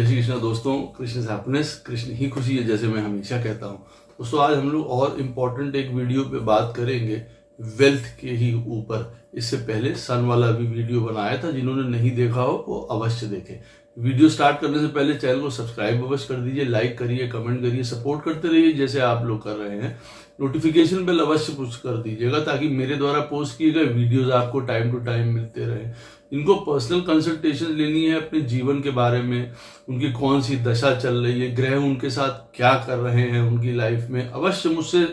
जय श्री कृष्ण दोस्तों। कृष्ण हैप्पीनेस, कृष्ण ही खुशी है, जैसे मैं हमेशा कहता हूँ। दोस्तों आज हम लोग और इम्पोर्टेंट एक वीडियो पे बात करेंगे वेल्थ के ही ऊपर। इससे पहले सन वाला भी वीडियो बनाया था, जिन्होंने नहीं देखा हो वो अवश्य देखें। वीडियो स्टार्ट करने से पहले चैनल को सब्सक्राइब अवश्य कर दीजिए, लाइक करिए, कमेंट करिए, सपोर्ट करते रहिए जैसे आप लोग कर रहे हैं। नोटिफिकेशन बेल अवश्य पुश कर दीजिएगा ताकि मेरे द्वारा पोस्ट किए गए वीडियोस आपको टाइम टू टाइम मिलते रहे। इनको पर्सनल कंसल्टेशन लेनी है अपने जीवन के बारे में, उनकी कौन सी दशा चल रही है, ग्रह उनके साथ क्या कर रहे हैं उनकी लाइफ में, अवश्य मुझसे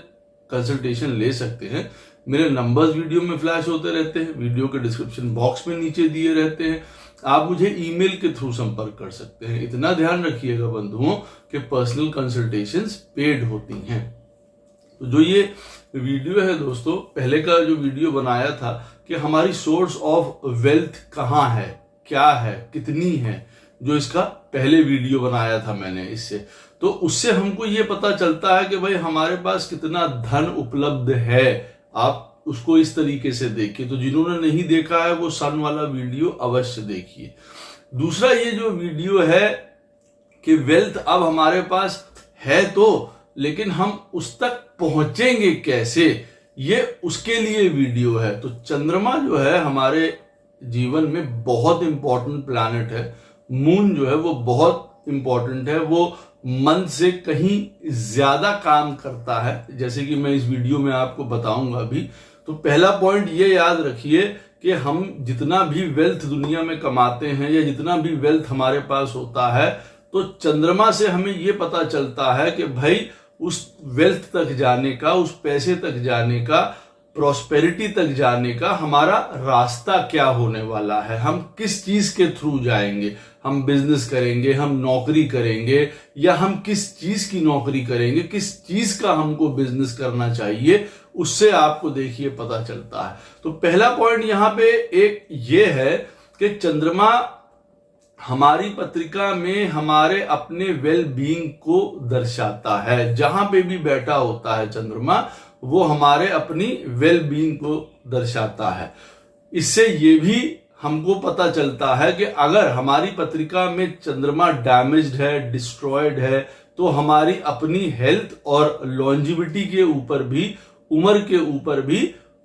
कंसल्टेशन ले सकते हैं। मेरे नंबर्स वीडियो में फ्लैश होते रहते हैं, वीडियो के डिस्क्रिप्शन बॉक्स में नीचे दिए रहते हैं। आप मुझे ईमेल के थ्रू संपर्क कर सकते हैं। इतना ध्यान रखिएगा बंधुओं कि पर्सनल कंसल्टेशंस पेड होती हैं। तो जो ये वीडियो है दोस्तों, पहले का जो वीडियो बनाया था कि हमारी सोर्स ऑफ वेल्थ कहाँ है, क्या है, कितनी है, जो इसका पहले वीडियो बनाया था मैंने इससे, तो उससे हमको ये पता चलता है कि भाई हमारे पास कितना धन उपलब्ध है। आप उसको इस तरीके से देखिए। तो जिन्होंने नहीं देखा है वो सन वाला वीडियो अवश्य देखिए। दूसरा ये जो वीडियो है कि वेल्थ अब हमारे पास है तो, लेकिन हम उस तक पहुंचेंगे कैसे, ये उसके लिए वीडियो है। तो चंद्रमा जो है हमारे जीवन में बहुत इंपॉर्टेंट प्लैनेट है। मून जो है वो बहुत इंपॉर्टेंट है, वो मन से कहीं ज्यादा काम करता है, जैसे कि मैं इस वीडियो में आपको बताऊंगा अभी। तो पहला पॉइंट ये याद रखिए कि हम जितना भी वेल्थ दुनिया में कमाते हैं या जितना भी वेल्थ हमारे पास होता है, तो चंद्रमा से हमें ये पता चलता है कि भाई उस वेल्थ तक जाने का, उस पैसे तक जाने का, प्रॉस्पेरिटी तक जाने का हमारा रास्ता क्या होने वाला है। हम किस चीज के थ्रू जाएंगे, हम बिजनेस करेंगे, हम नौकरी करेंगे, या हम किस चीज की नौकरी करेंगे, किस चीज का हमको बिजनेस करना चाहिए, उससे आपको देखिए पता चलता है। तो पहला पॉइंट यहां पे एक ये है कि चंद्रमा हमारी पत्रिका में हमारे अपने वेल बीइंग को दर्शाता है। जहां पे भी बैठा होता है चंद्रमा, वो हमारे अपनी वेल बीइंग को दर्शाता है। इससे ये भी हमको पता चलता है कि अगर हमारी पत्रिका में चंद्रमा डैमेज्ड है, डिस्ट्रॉयड है, तो हमारी अपनी हेल्थ और लॉन्जिविटी के ऊपर भी, उम्र के ऊपर भी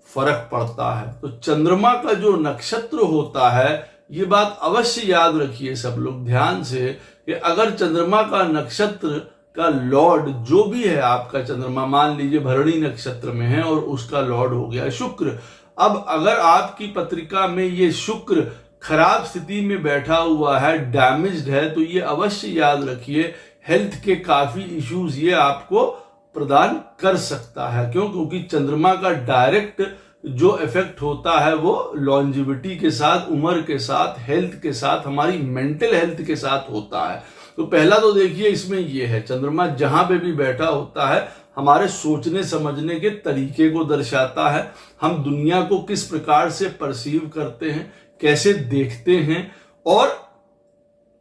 फर्क पड़ता है। तो चंद्रमा का जो नक्षत्र होता है, ये बात अवश्य याद रखिए सब लोग ध्यान से, कि अगर चंद्रमा का नक्षत्र का लॉर्ड जो भी है, आपका चंद्रमा मान लीजिए भरणी नक्षत्र में है और उसका लॉर्ड हो गया शुक्र। अब अगर आपकी पत्रिका में ये शुक्र खराब स्थिति में बैठा हुआ है, डैमेज्ड है, तो ये अवश्य याद रखिए हेल्थ के काफी इश्यूज ये आपको प्रदान कर सकता है। क्यों? क्योंकि चंद्रमा का डायरेक्ट जो इफेक्ट होता है वो लॉन्जिविटी के साथ, उम्र के साथ, हेल्थ के साथ, हमारी मेंटल हेल्थ के साथ होता है। तो पहला तो देखिए इसमें ये है, चंद्रमा जहां पे भी बैठा होता है हमारे सोचने समझने के तरीके को दर्शाता है। हम दुनिया को किस प्रकार से परसीव करते हैं, कैसे देखते हैं, और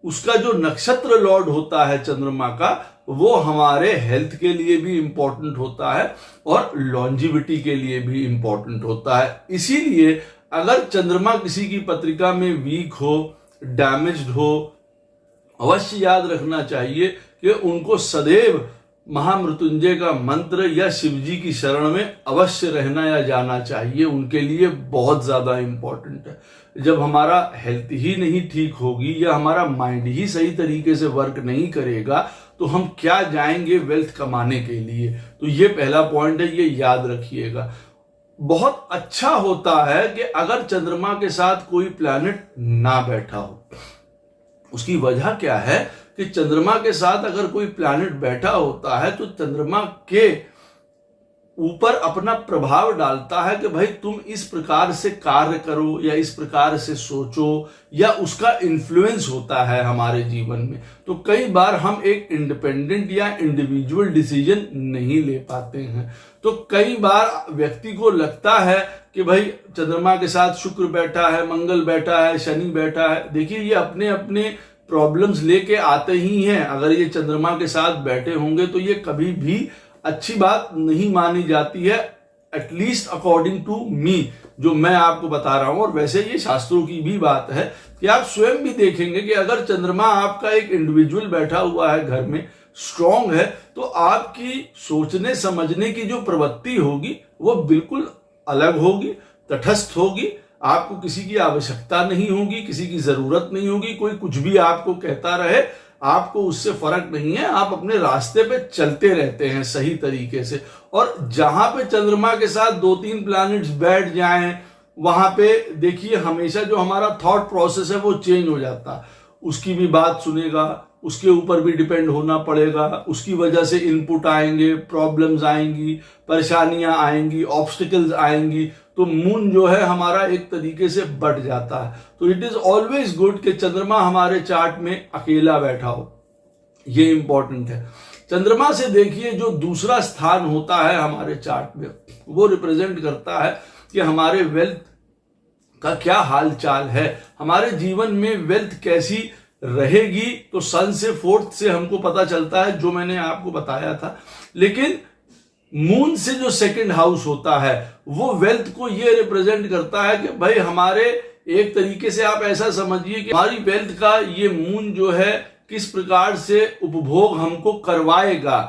उसका जो नक्षत्र लॉर्ड होता है चंद्रमा का, वो हमारे हेल्थ के लिए भी इंपॉर्टेंट होता है और लॉन्जिविटी के लिए भी इंपॉर्टेंट होता है। इसीलिए अगर चंद्रमा किसी की पत्रिका में वीक हो, डैमेज्ड हो, अवश्य याद रखना चाहिए कि उनको सदैव महामृत्युंजय का मंत्र या शिवजी की शरण में अवश्य रहना या जाना चाहिए। उनके लिए बहुत ज्यादा इंपॉर्टेंट है। जब हमारा हेल्थ ही नहीं ठीक होगी या हमारा माइंड ही सही तरीके से वर्क नहीं करेगा, तो हम क्या जाएंगे वेल्थ कमाने के लिए। तो ये पहला पॉइंट है, ये याद रखिएगा। बहुत अच्छा होता है कि अगर चंद्रमा के साथ कोई प्लैनेट ना बैठा हो। उसकी वजह क्या है कि चंद्रमा के साथ अगर कोई प्लैनेट बैठा होता है तो चंद्रमा के ऊपर अपना प्रभाव डालता है कि भाई तुम इस प्रकार से कार्य करो या इस प्रकार से सोचो, या उसका इन्फ्लुएंस होता है हमारे जीवन में। तो कई बार हम एक इंडिपेंडेंट या इंडिविजुअल डिसीजन नहीं ले पाते हैं। तो कई बार व्यक्ति को लगता है कि भाई चंद्रमा के साथ शुक्र बैठा है, मंगल बैठा है, शनि बैठा है। देखिए ये अपने अपने प्रॉब्लम्स लेके आते ही हैं। अगर ये चंद्रमा के साथ बैठे होंगे तो ये कभी भी अच्छी बात नहीं मानी जाती है। एटलीस्ट अकॉर्डिंग टू मी, जो मैं आपको बता रहा हूं, और वैसे ये शास्त्रों की भी बात है कि आप स्वयं भी देखेंगे कि अगर चंद्रमा आपका एक इंडिविजुअल बैठा हुआ है घर में, स्ट्रांग है, तो आपकी सोचने समझने की जो प्रवृत्ति होगी वो बिल्कुल अलग होगी, तटस्थ होगी। आपको किसी की आवश्यकता नहीं होगी, किसी की जरूरत नहीं होगी, कोई कुछ भी आपको कहता रहे, आपको उससे फर्क नहीं है, आप अपने रास्ते पे चलते रहते हैं सही तरीके से। और जहां पे चंद्रमा के साथ 2-3 प्लैनेट्स बैठ जाएं, वहां पे देखिए हमेशा जो हमारा थॉट प्रोसेस है वो चेंज हो जाता है। उसकी भी बात सुनेगा, उसके ऊपर भी डिपेंड होना पड़ेगा, उसकी वजह से इनपुट आएंगे, प्रॉब्लम्स आएंगी, परेशानियां आएंगी, ऑब्स्टिकल्स आएंगी, तो मून जो है हमारा एक तरीके से बढ़ जाता है। तो इट इज ऑलवेज गुड कि चंद्रमा हमारे चार्ट में अकेला बैठा हो, ये इंपॉर्टेंट है। चंद्रमा से देखिए जो दूसरा स्थान होता है हमारे चार्ट में, वो रिप्रेजेंट करता है कि हमारे वेल्थ का क्या हाल चाल है, हमारे जीवन में वेल्थ कैसी रहेगी। तो सन से 4th से हमको पता चलता है, जो मैंने आपको बताया था। लेकिन मून से जो 2nd हाउस होता है वो वेल्थ को ये रिप्रेजेंट करता है कि भाई हमारे, एक तरीके से आप ऐसा समझिए कि हमारी वेल्थ का ये मून जो है किस प्रकार से उपभोग हमको करवाएगा।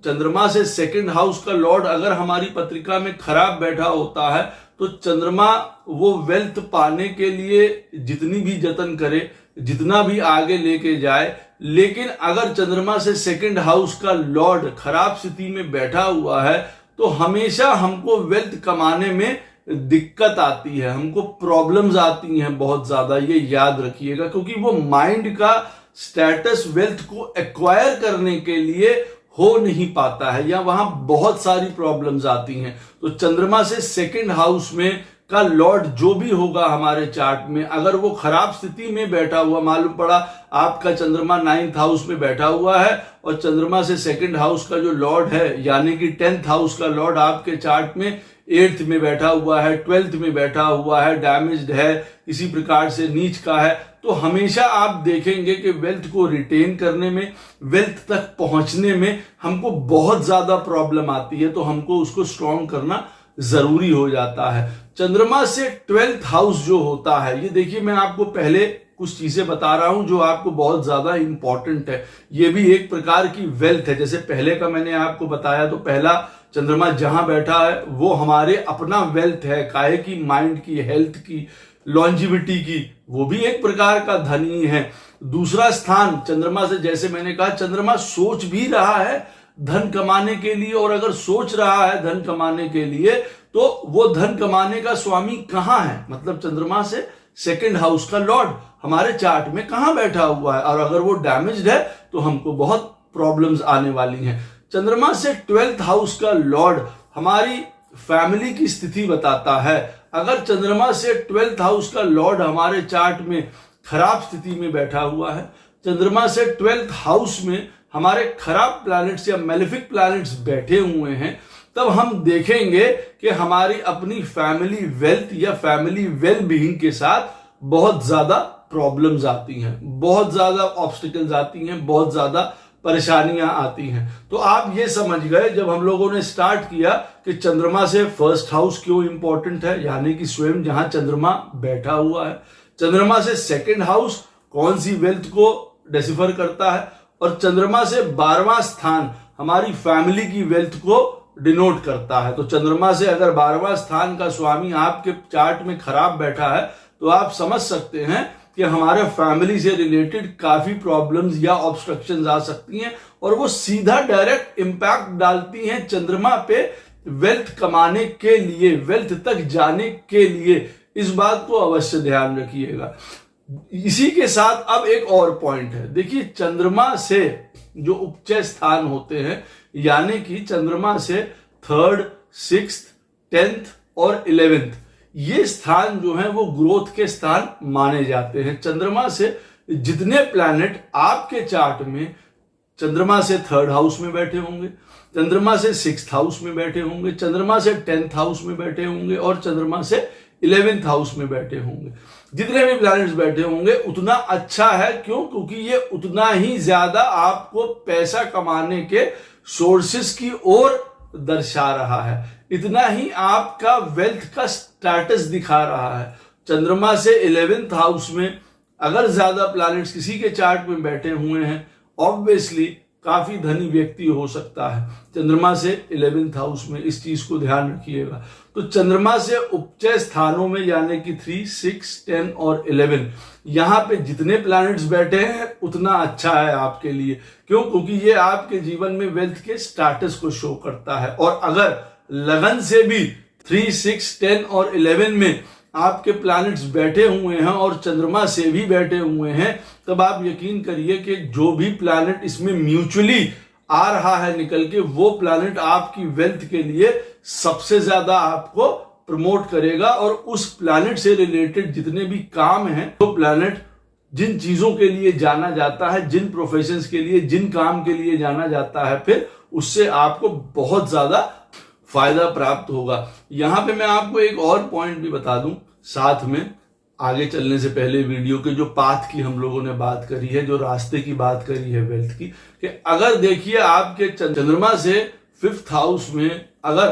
चंद्रमा से 2nd हाउस का लॉर्ड अगर हमारी पत्रिका में खराब बैठा होता है तो चंद्रमा वो वेल्थ पाने के लिए जितनी भी जतन करे, जितना भी आगे लेके जाए, लेकिन अगर चंद्रमा से 2nd हाउस का लॉर्ड खराब स्थिति में बैठा हुआ है तो हमेशा हमको वेल्थ कमाने में दिक्कत आती है, हमको प्रॉब्लम्स आती हैं बहुत ज्यादा, ये याद रखिएगा। क्योंकि वो माइंड का स्टेटस वेल्थ को एक्वायर करने के लिए हो नहीं पाता है, या वहां बहुत सारी प्रॉब्लम्स आती हैं। तो चंद्रमा से 2nd हाउस में का लॉर्ड जो भी होगा हमारे चार्ट में, अगर वो खराब स्थिति में बैठा हुआ, मालूम पड़ा आपका चंद्रमा 9th हाउस में बैठा हुआ है और चंद्रमा से 2nd हाउस का जो लॉर्ड है यानी कि 10th हाउस का लॉर्ड आपके चार्ट में 8th में बैठा हुआ है, 12th में बैठा हुआ है, डैमेज्ड है, किसी प्रकार से नीच का है, तो हमेशा आप देखेंगे कि वेल्थ को रिटेन करने में, वेल्थ तक पहुंचने में हमको बहुत ज्यादा प्रॉब्लम आती है। तो हमको उसको स्ट्रॉन्ग करना जरूरी हो जाता है। चंद्रमा से 12th हाउस जो होता है, ये देखिए मैं आपको पहले कुछ चीजें बता रहा हूं जो आपको बहुत ज्यादा इंपॉर्टेंट है। ये भी एक प्रकार की वेल्थ है। जैसे पहले का मैंने आपको बताया, तो पहला चंद्रमा जहां बैठा है वो हमारे अपना वेल्थ है, काहे की, माइंड की, हेल्थ की, लॉन्जिविटी की, वो भी एक प्रकार का धन ही है। दूसरा स्थान चंद्रमा से, जैसे मैंने कहा, चंद्रमा सोच भी रहा है धन कमाने के लिए, और अगर सोच रहा है धन कमाने के लिए तो वो धन कमाने का स्वामी कहां है, मतलब चंद्रमा से 2nd हाउस का लॉर्ड हमारे चार्ट में कहां बैठा हुआ है, और अगर वो डैमेज्ड है तो हमको बहुत प्रॉब्लम्स आने वाली हैं। चंद्रमा से 12th हाउस का लॉर्ड हमारी फैमिली की स्थिति बताता है। अगर चंद्रमा से 12th हाउस का लॉर्ड हमारे चार्ट में खराब स्थिति में बैठा हुआ है, चंद्रमा से 12th हाउस में हमारे खराब प्लैनेट्स या मेलेफिक प्लैनेट्स बैठे हुए हैं, तब हम देखेंगे कि हमारी अपनी फैमिली वेल्थ या फैमिली वेल बीइंग के साथ बहुत ज्यादा प्रॉब्लम्स आती हैं, बहुत ज्यादा ऑब्स्टिकल्स आती हैं, बहुत ज्यादा परेशानियां आती हैं। तो आप ये समझ गए जब हम लोगों ने स्टार्ट किया कि चंद्रमा से 1st हाउस क्यों इंपॉर्टेंट है, यानी कि स्वयं जहां चंद्रमा बैठा हुआ है। चंद्रमा से 2nd हाउस कौन सी वेल्थ को डेसिफर करता है, और चंद्रमा से 12वां स्थान हमारी फैमिली की वेल्थ को डिनोट करता है। तो चंद्रमा से अगर 12वां स्थान का स्वामी आपके चार्ट में खराब बैठा है तो आप समझ सकते हैं कि हमारे फैमिली से रिलेटेड काफी प्रॉब्लम्स या ऑब्स्ट्रक्शंस आ सकती हैं, और वो सीधा डायरेक्ट इंपैक्ट डालती हैं चंद्रमा पे वेल्थ कमाने के लिए, वेल्थ तक जाने के लिए। इस बात को अवश्य ध्यान रखिएगा। इसी के साथ अब एक और पॉइंट है, देखिए चंद्रमा से जो उपचय स्थान होते हैं, यानी कि चंद्रमा से 3rd, 6th, 10th और 11th, ये स्थान जो है वो ग्रोथ के स्थान माने जाते हैं। चंद्रमा से जितने प्लैनेट आपके चार्ट में चंद्रमा से 3rd हाउस में बैठे होंगे, चंद्रमा से 6th हाउस में बैठे होंगे, चंद्रमा से 10th हाउस में बैठे होंगे और चंद्रमा से 11th हाउस में बैठे होंगे, जितने भी प्लैनेट्स बैठे होंगे उतना अच्छा है। क्यों? क्योंकि ये उतना ही ज्यादा आपको पैसा कमाने के सोर्सेस की ओर दर्शा रहा है, इतना ही आपका वेल्थ का स्टेटस दिखा रहा है। चंद्रमा से 11th हाउस में अगर ज्यादा प्लैनेट्स किसी के चार्ट में बैठे हुए हैं, ऑब्वियसली काफी धनी व्यक्ति हो सकता है। चंद्रमा से 11th हाउस में, इस चीज को ध्यान रखिएगा। तो चंद्रमा से उपचय स्थानों में यानी कि 3, 6, 10 और 11, यहां पे जितने प्लैनेट्स बैठे हैं उतना अच्छा है आपके लिए। क्यों? क्योंकि ये आपके जीवन में वेल्थ के स्टेटस को शो करता है। और अगर लगन से भी 3, 6, 10 और 11 में आपके प्लैनेट्स बैठे हुए हैं और चंद्रमा से भी बैठे हुए हैं, तब आप यकीन करिए कि जो भी प्लैनेट इसमें म्यूचुअली आ रहा है निकल के, वो प्लैनेट आपकी वेल्थ के लिए सबसे ज्यादा आपको प्रमोट करेगा। और उस प्लैनेट से रिलेटेड जितने भी काम हैं, तो प्लैनेट जिन चीजों के लिए जाना जाता है, जिन प्रोफेशंस के लिए, जिन काम के लिए जाना जाता है, फिर उससे आपको बहुत ज्यादा फायदा प्राप्त होगा। यहां पे मैं आपको एक और पॉइंट भी बता दूं साथ में, आगे चलने से पहले वीडियो के जो पाथ की हम लोगों ने बात करी है, जो रास्ते की बात करी है वेल्थ की, कि अगर देखिए आपके चंद्रमा से 5th हाउस में अगर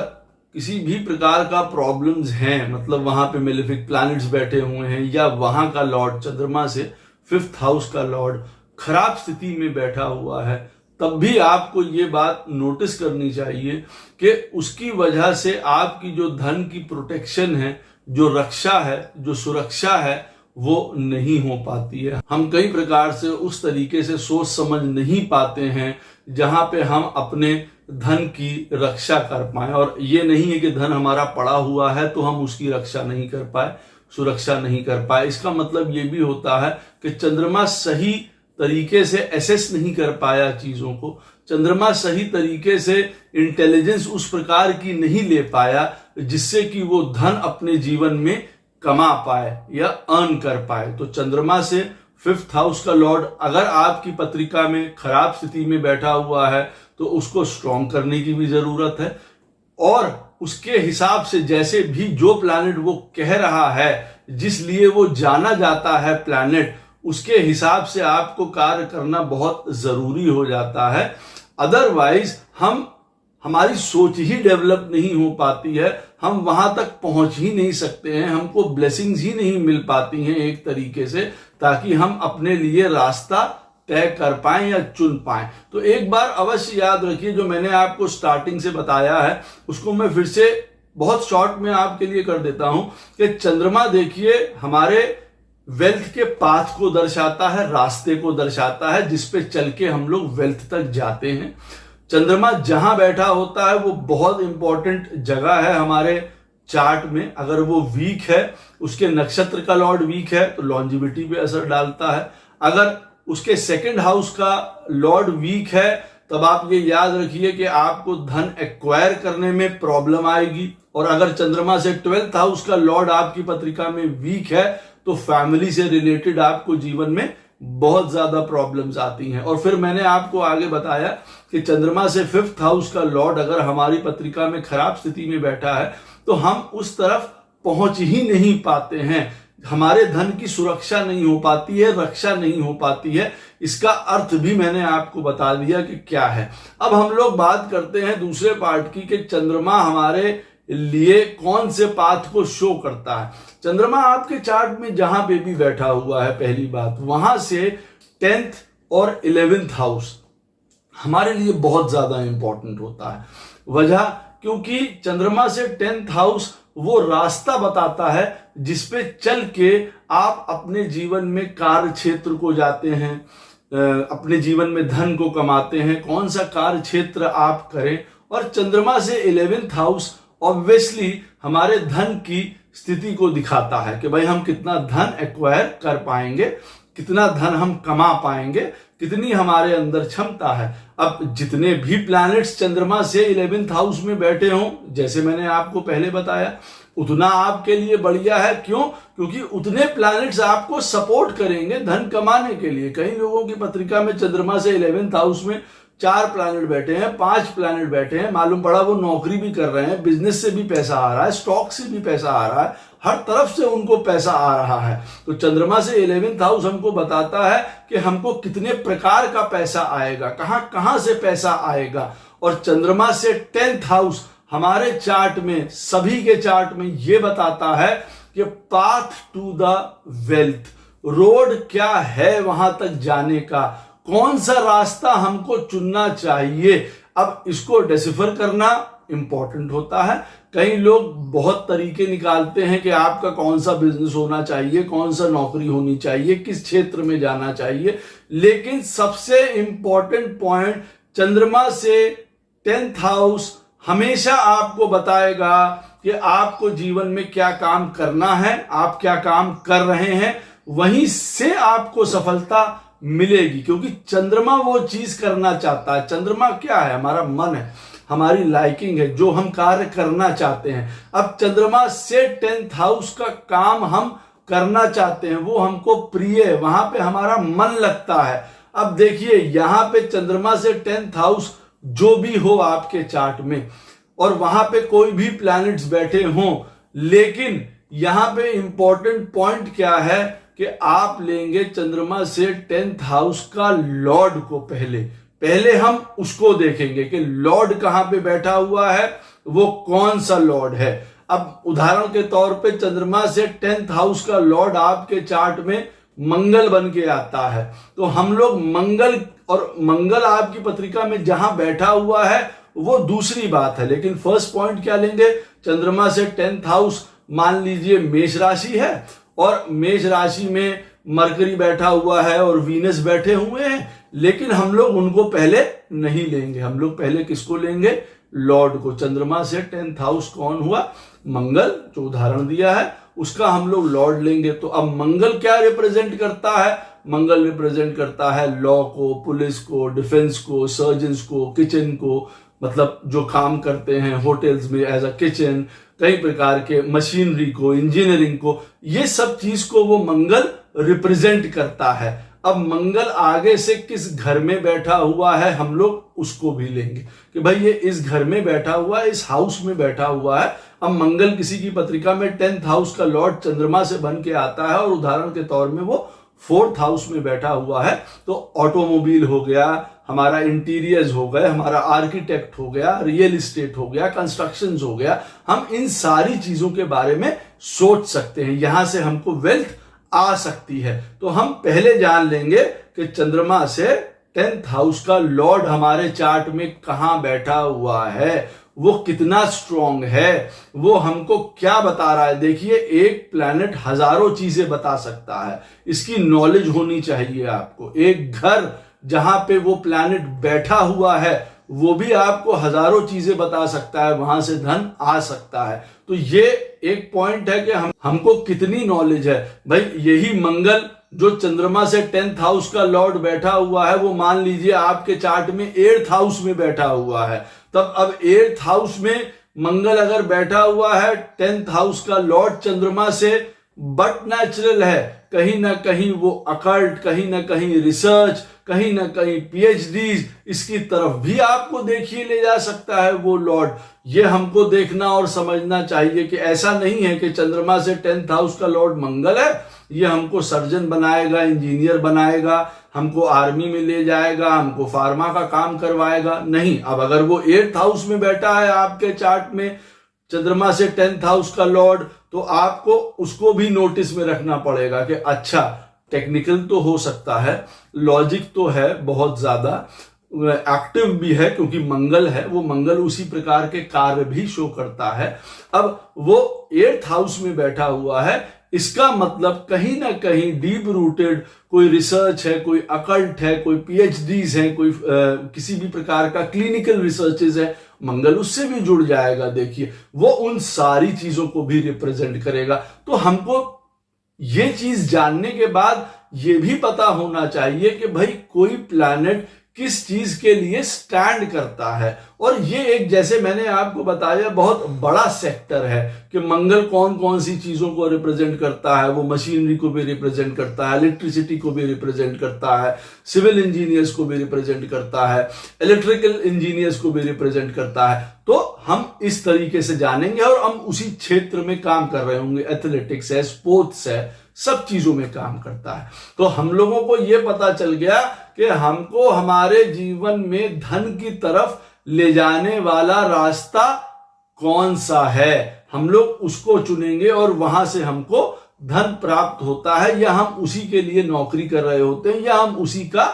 किसी भी प्रकार का प्रॉब्लम्स हैं, मतलब वहां पे मेलेफिक प्लैनेट्स बैठे हुए हैं, या वहां का लॉर्ड चंद्रमा से 5th हाउस का लॉर्ड खराब स्थिति में बैठा हुआ है, तब भी आपको ये बात नोटिस करनी चाहिए कि उसकी वजह से आपकी जो धन की प्रोटेक्शन है, जो रक्षा है, जो सुरक्षा है, वो नहीं हो पाती है। हम कई प्रकार से उस तरीके से सोच समझ नहीं पाते हैं जहां पे हम अपने धन की रक्षा कर पाए। और ये नहीं है कि धन हमारा पड़ा हुआ है तो हम उसकी रक्षा नहीं कर पाए, सुरक्षा नहीं कर पाए। इसका मतलब ये भी होता है कि चंद्रमा सही तरीके से एसेस नहीं कर पाया चीजों को, चंद्रमा सही तरीके से इंटेलिजेंस उस प्रकार की नहीं ले पाया जिससे कि वो धन अपने जीवन में कमा पाए या अर्न कर पाए। तो चंद्रमा से 5th हाउस का लॉर्ड अगर आपकी पत्रिका में खराब स्थिति में बैठा हुआ है तो उसको स्ट्रॉन्ग करने की भी जरूरत है। और उसके हिसाब से जैसे भी जो प्लैनेट वो कह रहा है, जिस लिए वो जाना जाता है प्लैनेट, उसके हिसाब से आपको कार्य करना बहुत जरूरी हो जाता है। अदरवाइज हमारी सोच ही डेवलप नहीं हो पाती है, हम वहां तक पहुंच ही नहीं सकते हैं, हमको ब्लेसिंग्स ही नहीं मिल पाती हैं एक तरीके से, ताकि हम अपने लिए रास्ता तय कर पाएं या चुन पाएं। तो एक बार अवश्य याद रखिए, जो मैंने आपको स्टार्टिंग से बताया है उसको मैं फिर से बहुत शॉर्ट में आपके लिए कर देता हूं कि चंद्रमा देखिए हमारे वेल्थ के पाथ को दर्शाता है, रास्ते को दर्शाता है जिसपे चल के हम लोग वेल्थ तक जाते हैं। चंद्रमा जहां बैठा होता है वो बहुत इंपॉर्टेंट जगह है हमारे चार्ट में। अगर वो वीक है, उसके नक्षत्र का लॉर्ड वीक है, तो लॉन्जिविटी पे असर डालता है। अगर उसके 2nd हाउस का लॉर्ड वीक है, तब आप ये याद रखिए कि आपको धन एक्वायर करने में प्रॉब्लम आएगी। और अगर चंद्रमा से 12th हाउस का लॉर्ड आपकी पत्रिका में वीक है, तो फैमिली से रिलेटेड आपको जीवन में बहुत ज्यादा प्रॉब्लम्स आती हैं। और फिर मैंने आपको आगे बताया कि चंद्रमा से 5th हाउस का लॉर्ड अगर हमारी पत्रिका में खराब स्थिति में बैठा है तो हम उस तरफ पहुंच ही नहीं पाते हैं, हमारे धन की सुरक्षा नहीं हो पाती है, रक्षा नहीं हो पाती है। इसका अर्थ भी मैंने आपको बता दिया कि क्या है। अब हम लोग बात करते हैं दूसरे पार्ट की कि चंद्रमा हमारे लिए कौन से पाथ को शो करता है। चंद्रमा आपके चार्ट में जहां पे भी बैठा हुआ है, पहली बात वहां से 10th और 11th हाउस हमारे लिए बहुत ज्यादा इंपॉर्टेंट होता है। वजह क्योंकि चंद्रमा से 10th हाउस वो रास्ता बताता है जिसपे चल के आप अपने जीवन में कार्य क्षेत्र को जाते हैं, अपने जीवन में धन को कमाते हैं, कौन सा कार्य क्षेत्र आप करें। और चंद्रमा से 11th हाउस ऑब्वियसली हमारे धन की स्थिति को दिखाता है कि भाई हम कितना धन एक्वायर कर पाएंगे, कितना धन हम कमा पाएंगे, कितनी हमारे अंदर क्षमता है। अब जितने भी प्लैनेट्स चंद्रमा से 11th हाउस में बैठे हों, जैसे मैंने आपको पहले बताया, उतना आपके लिए बढ़िया है। क्यों? क्योंकि उतने प्लैनेट्स आपको सपोर्ट करेंगे धन कमाने के लिए। कई लोगों की पत्रिका में चंद्रमा से 11th हाउस में 4 प्लैनेट बैठे हैं, 5 प्लैनेट बैठे हैं, मालूम पड़ा वो नौकरी भी कर रहे हैं, बिजनेस से भी पैसा आ रहा है, स्टॉक से भी पैसा आ रहा है, हर तरफ से उनको पैसा आ रहा है। तो चंद्रमा से 11th हाउस हमको बताता है कि हमको कितने प्रकार का पैसा आएगा, कहां कहां से पैसा आएगा। और चंद्रमा से 10th हाउस हमारे चार्ट में, सभी के चार्ट में ये बताता है कि path to the wealth, road क्या है वहां तक जाने का, कौन सा रास्ता हमको चुनना चाहिए। अब इसको डिसिफर करना इंपॉर्टेंट होता है। कई लोग बहुत तरीके निकालते हैं कि आपका कौन सा बिजनेस होना चाहिए, कौन सा नौकरी होनी चाहिए, किस क्षेत्र में जाना चाहिए, लेकिन सबसे इंपॉर्टेंट पॉइंट, चंद्रमा से 10th हाउस हमेशा आपको बताएगा कि आपको जीवन में क्या काम करना है, आप क्या काम कर रहे हैं, वहीं से आपको सफलता मिलेगी। क्योंकि चंद्रमा वो चीज करना चाहता है। चंद्रमा क्या है? हमारा मन है, हमारी लाइकिंग है, जो हम कार्य करना चाहते हैं। अब चंद्रमा से 10th हाउस का काम हम करना चाहते हैं, वो हमको प्रिय है, वहां पे हमारा मन लगता है। अब देखिए यहां पे चंद्रमा से 10th हाउस जो भी हो आपके चार्ट में, और वहां पे कोई भी प्लैनेट्स बैठे हों, लेकिन यहां पे इंपॉर्टेंट पॉइंट क्या है कि आप लेंगे चंद्रमा से 10th हाउस का लॉर्ड को पहले हम उसको देखेंगे कि लॉर्ड कहां पे बैठा हुआ है, वो कौन सा लॉर्ड है। अब उदाहरण के तौर पे चंद्रमा से 10th हाउस का लॉर्ड आपके चार्ट में मंगल बन के आता है, तो हम लोग मंगल, और मंगल आपकी पत्रिका में जहां बैठा हुआ है वो दूसरी बात है, लेकिन फर्स्ट पॉइंट क्या लेंगे, चंद्रमा से 10th हाउस मान लीजिए मेष राशि है, और मेष राशि में मरकरी बैठा हुआ है और वीनस बैठे हुए हैं, लेकिन हम लोग उनको पहले नहीं लेंगे। हम लोग पहले किसको लेंगे? लॉर्ड को। चंद्रमा से 10th हाउस कौन हुआ? मंगल, जो उदाहरण दिया है उसका हम लोग लॉर्ड लेंगे। तो अब मंगल क्या रिप्रेजेंट करता है? मंगल रिप्रेजेंट करता है लॉ को, पुलिस को, डिफेंस को, सर्जन्स को, किचन को, मतलब जो काम करते हैं होटल्स में एज अ किचन, कई प्रकार के मशीनरी को, इंजीनियरिंग को, ये सब चीज को वो मंगल रिप्रेजेंट करता है। अब मंगल आगे से किस घर में बैठा हुआ है हम लोग उसको भी लेंगे कि भाई ये इस घर में बैठा हुआ है, इस हाउस में बैठा हुआ है। अब मंगल किसी की पत्रिका में 10th हाउस का लॉर्ड चंद्रमा से बन के आता है, और उदाहरण के तौर में वो 4th हाउस में बैठा हुआ है, तो ऑटोमोबाइल हो गया, हमारा इंटीरियर्स हो गए, हमारा आर्किटेक्ट हो गया, रियल एस्टेट हो गया, कंस्ट्रक्शन हो गया, हम इन सारी चीजों के बारे में सोच सकते हैं। यहां से हमको वेल्थ आ सकती है। तो हम पहले जान लेंगे कि चंद्रमा से 10th हाउस का लॉर्ड हमारे चार्ट में कहां बैठा हुआ है, वो कितना स्ट्रांग है, वो हमको क्या बता रहा है। देखिए एक प्लैनेट हजारों चीजें बता सकता है, इसकी नॉलेज होनी चाहिए आपको। एक घर जहां पे वो प्लैनेट बैठा हुआ है वो भी आपको हजारों चीजें बता सकता है, वहां से धन आ सकता है। तो ये एक पॉइंट है कि हमको कितनी नॉलेज है। भाई यही मंगल जो चंद्रमा से 10th हाउस का लॉर्ड बैठा हुआ है, वो मान लीजिए आपके चार्ट में 8th हाउस में बैठा हुआ है, तब अब 8th हाउस में मंगल अगर बैठा हुआ है, 10th हाउस का लॉर्ड चंद्रमा से, बट नेचुरल है, कहीं ना कहीं वो अकल्ट, कहीं ना कहीं रिसर्च, कहीं ना कहीं पीएचडी, इसकी तरफ भी आपको देखिए ले जा सकता है वो लॉर्ड। ये हमको देखना और समझना चाहिए कि ऐसा नहीं है कि चंद्रमा से 10th हाउस का लॉर्ड मंगल है, ये हमको सर्जन बनाएगा, इंजीनियर बनाएगा, हमको आर्मी में ले जाएगा, हमको फार्मा का काम करवाएगा, नहीं। अब अगर वो 8th हाउस में बैठा है आपके चार्ट में चंद्रमा से 10th हाउस का लॉर्ड, तो आपको उसको भी नोटिस में रखना पड़ेगा कि अच्छा टेक्निकल तो हो सकता है, लॉजिक तो है, बहुत ज्यादा एक्टिव भी है, क्योंकि मंगल है, वो मंगल उसी प्रकार के कार्य भी शो करता है। अब वो 8th हाउस में बैठा हुआ है, इसका मतलब कहीं ना कहीं डीप रूटेड कोई रिसर्च है, कोई अकल्ट है, कोई पीएचडीज है, कोई किसी भी प्रकार का क्लिनिकल रिसर्चेज है, मंगल उससे भी जुड़ जाएगा। देखिए वो उन सारी चीजों को भी रिप्रेजेंट करेगा। तो हमको ये चीज जानने के बाद ये भी पता होना चाहिए कि भाई कोई प्लैनेट किस चीज के लिए स्टैंड करता है, और ये एक, जैसे मैंने आपको बताया, बहुत बड़ा सेक्टर है कि मंगल कौन कौन सी चीजों को रिप्रेजेंट करता है। वो मशीनरी को भी रिप्रेजेंट करता है, इलेक्ट्रिसिटी को भी रिप्रेजेंट करता है, सिविल इंजीनियर्स को भी रिप्रेजेंट करता है, इलेक्ट्रिकल इंजीनियर्स को भी रिप्रेजेंट करता है। तो हम इस तरीके से जानेंगे और हम उसी क्षेत्र में काम कर रहे होंगे। एथलेटिक्स है, स्पोर्ट्स है, सब चीजों में काम करता है। तो हम लोगों को यह पता चल गया कि हमको हमारे जीवन में धन की तरफ ले जाने वाला रास्ता कौन सा है, हम लोग उसको चुनेंगे और वहां से हमको धन प्राप्त होता है, या हम उसी के लिए नौकरी कर रहे होते हैं, या हम उसी का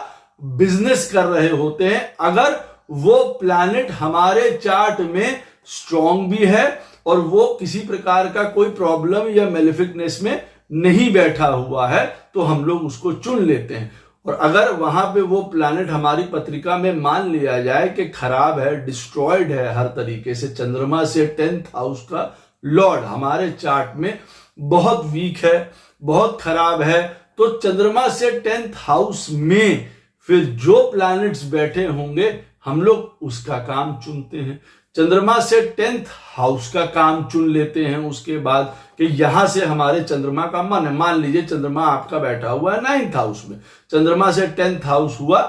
बिजनेस कर रहे होते हैं। अगर वो प्लैनेट हमारे चार्ट में स्ट्रांग भी है और वो किसी प्रकार का कोई प्रॉब्लम या मेलेफिकनेस में नहीं बैठा हुआ है, तो हम लोग उसको चुन लेते हैं। और अगर वहां पे वो प्लैनेट हमारी पत्रिका में मान लिया जाए कि खराब है, डिस्ट्रॉयड है हर तरीके से, चंद्रमा से 10th हाउस का लॉर्ड हमारे चार्ट में बहुत वीक है, बहुत खराब है, तो चंद्रमा से 10th हाउस में फिर जो प्लैनेट्स बैठे होंगे हम लोग उसका काम चुनते हैं। चंद्रमा से 10th हाउस का काम चुन लेते हैं उसके बाद कि यहां से हमारे चंद्रमा का मन है। मान लीजिए चंद्रमा आपका बैठा हुआ है 9th हाउस में, चंद्रमा से 10th हाउस हुआ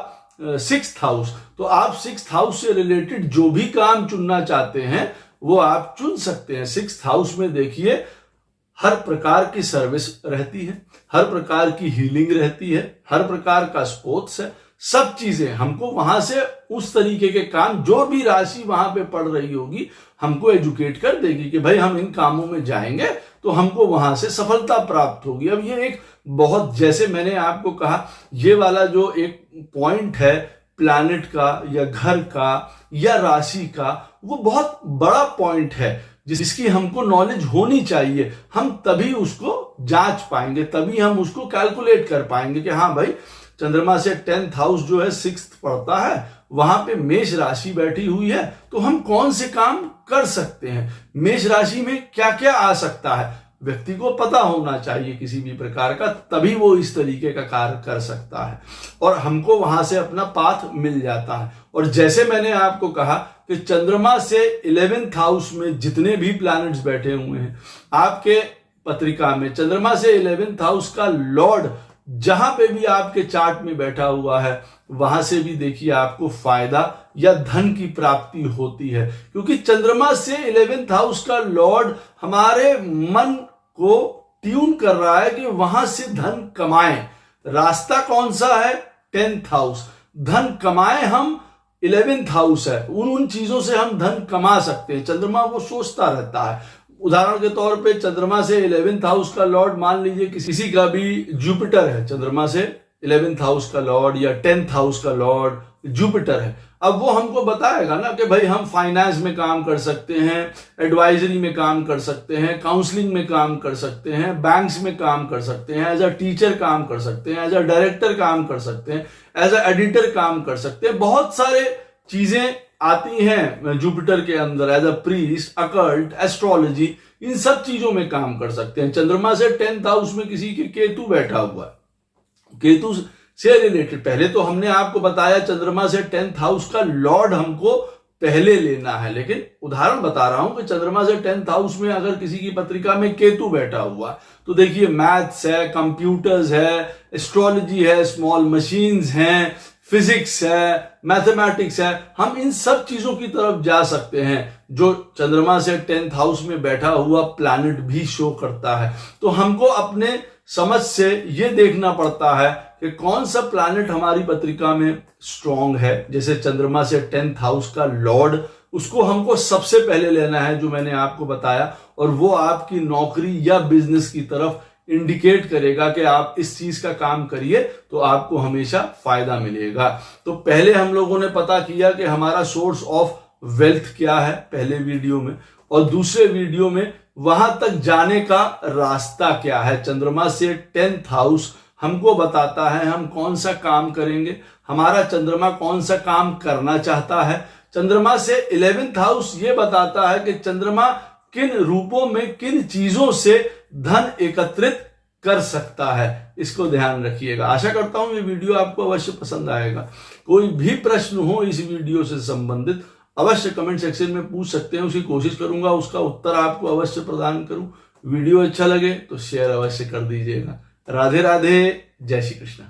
6th हाउस, तो आप 6th हाउस से रिलेटेड जो भी काम चुनना चाहते हैं वो आप चुन सकते हैं। 6th हाउस में देखिए हर प्रकार की सर्विस रहती है, हर प्रकार की हीलिंग रहती है, हर प्रकार का स्पोर्ट्स है, सब चीजें हमको वहां से उस तरीके के काम, जो भी राशि वहां पे पड़ रही होगी हमको एजुकेट कर देगी कि भाई हम इन कामों में जाएंगे तो हमको वहां से सफलता प्राप्त होगी। अब ये एक बहुत, जैसे मैंने आपको कहा, ये वाला जो एक पॉइंट है प्लैनेट का या घर का या राशि का, वो बहुत बड़ा पॉइंट है जिसकी हमको नॉलेज होनी चाहिए। हम तभी उसको जांच पाएंगे, तभी हम उसको कैलकुलेट कर पाएंगे कि हाँ भाई चंद्रमा से 10th हाउस जो है 6th पड़ता है, वहां पे मेष राशि बैठी हुई है, तो हम कौन से काम कर सकते हैं, मेष राशि में क्या क्या आ सकता है, व्यक्ति को पता होना चाहिए किसी भी प्रकार का, तभी वो इस तरीके का कार्य कर सकता है और हमको वहां से अपना पाथ मिल जाता है। और जैसे मैंने आपको कहा कि चंद्रमा से 11th हाउस में जितने भी प्लैनेट्स बैठे हुए हैं आपके पत्रिका में, चंद्रमा से 11th हाउस का लॉर्ड जहां पे भी आपके चार्ट में बैठा हुआ है वहां से भी देखिए आपको फायदा या धन की प्राप्ति होती है, क्योंकि चंद्रमा से 11th हाउस का लॉर्ड हमारे मन को ट्यून कर रहा है कि वहां से धन कमाएं। रास्ता कौन सा है? 10th house. धन कमाएं हम, 11th हाउस है, उन चीजों से हम धन कमा सकते हैं। चंद्रमा वो सोचता रहता है। उदाहरण के तौर पे चंद्रमा से 11th हाउस का लॉर्ड, मान लीजिए किसी का भी जुपिटर है, चंद्रमा से 11th हाउस का लॉर्ड या 10th हाउस का लॉर्ड जुपिटर है, अब वो हमको बताएगा ना कि भाई हम फाइनेंस में काम कर सकते हैं, एडवाइजरी में काम कर सकते हैं, काउंसलिंग में काम कर सकते हैं, बैंक्स में काम कर सकते हैं, एज अ टीचर काम कर सकते हैं, एज अ डायरेक्टर काम कर सकते हैं, एज अ एडिटर काम कर सकते हैं। बहुत सारे चीजें आती हैं जुपिटर के अंदर, as a priest, occult, astrology, इन सब चीजों में काम कर सकते हैं। चंद्रमा से 10th हाउस में किसी के केतु बैठा हुआ है, केतु से रिलेटेड, पहले तो हमने आपको बताया चंद्रमा से 10th हाउस का लॉर्ड हमको पहले लेना है, लेकिन उदाहरण बता रहा हूं कि चंद्रमा से 10th हाउस में अगर किसी की पत्रिका में केतु बैठा हुआ तो देखिए मैथ्स है, कंप्यूटर्स है, एस्ट्रोलॉजी है, स्मॉल मशीन्स हैं, फिजिक्स है, मैथमेटिक्स है, हम इन सब चीजों की तरफ जा सकते हैं जो चंद्रमा से 10th हाउस में बैठा हुआ प्लैनेट भी शो करता है। तो हमको अपने समझ से ये देखना पड़ता है कि कौन सा प्लैनेट हमारी पत्रिका में स्ट्रांग है। जैसे चंद्रमा से 10th हाउस का लॉर्ड, उसको हमको सबसे पहले लेना है जो मैंने आपको बताया, और वो आपकी नौकरी या बिजनेस की तरफ इंडिकेट करेगा कि आप इस चीज का काम करिए तो आपको हमेशा फायदा मिलेगा। तो पहले हम लोगों ने पता किया कि हमारा सोर्स ऑफ वेल्थ क्या है पहले वीडियो में, और दूसरे वीडियो में वहां तक जाने का रास्ता क्या है। चंद्रमा से 10th हाउस हमको बताता है हम कौन सा काम करेंगे, हमारा चंद्रमा कौन सा काम करना चाहता है। चंद्रमा से 11th हाउस ये बताता है कि चंद्रमा किन रूपों में, किन चीजों से धन एकत्रित कर सकता है। इसको ध्यान रखिएगा। आशा करता हूं ये वीडियो आपको अवश्य पसंद आएगा। कोई भी प्रश्न हो इस वीडियो से संबंधित अवश्य कमेंट सेक्शन में पूछ सकते हैं, उसकी कोशिश करूंगा उसका उत्तर आपको अवश्य प्रदान करूं। वीडियो अच्छा लगे तो शेयर अवश्य कर दीजिएगा। राधे राधे, जय श्री कृष्ण।